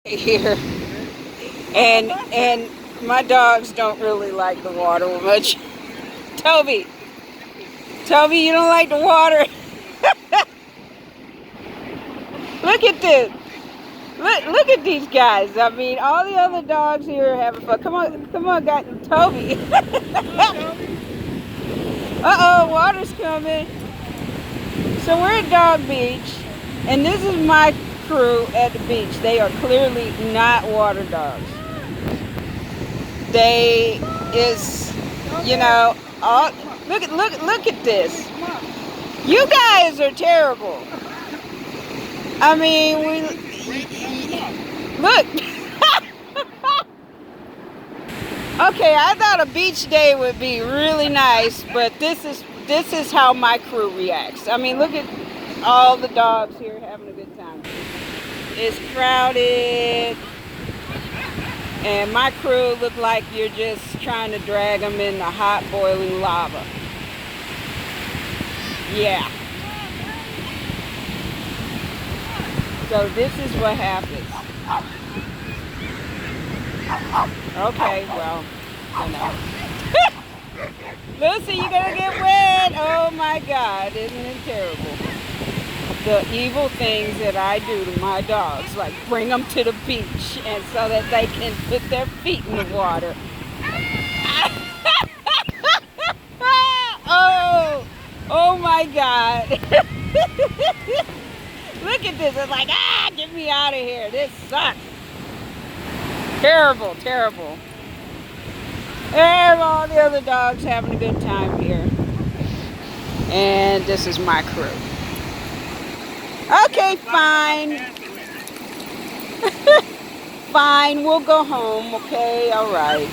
Here, and my dogs don't really like the water much. Toby, Toby, you don't like the water. Look at this. Look at these guys. I mean, all the other dogs here are having fun. Come on, guys. Toby. Uh-oh, water's coming. So we're at Dog Beach, and this is my crew at the beach. They are clearly not water dogs. They is, you know, all, look at this. You guys are terrible. I mean, look. Okay, I thought a beach day would be really nice, but this is how my crew reacts. I mean, look at all the dogs here having a good time. It's crowded, and my crew look like you're just trying to drag them in the hot boiling lava. Yeah. So this is what happens. Okay, well, you know. Lucy, you're gonna get wet. Oh my God, isn't it terrible? The evil things that I do to my dogs, like bring them to the beach and so that they can put their feet in the water. Oh my God. Look at this. It's like, get me out of here. This sucks. Terrible, terrible. And all the other dogs having a good time here. And this is my crew. Okay, fine. Fine, we'll go home, okay? All right.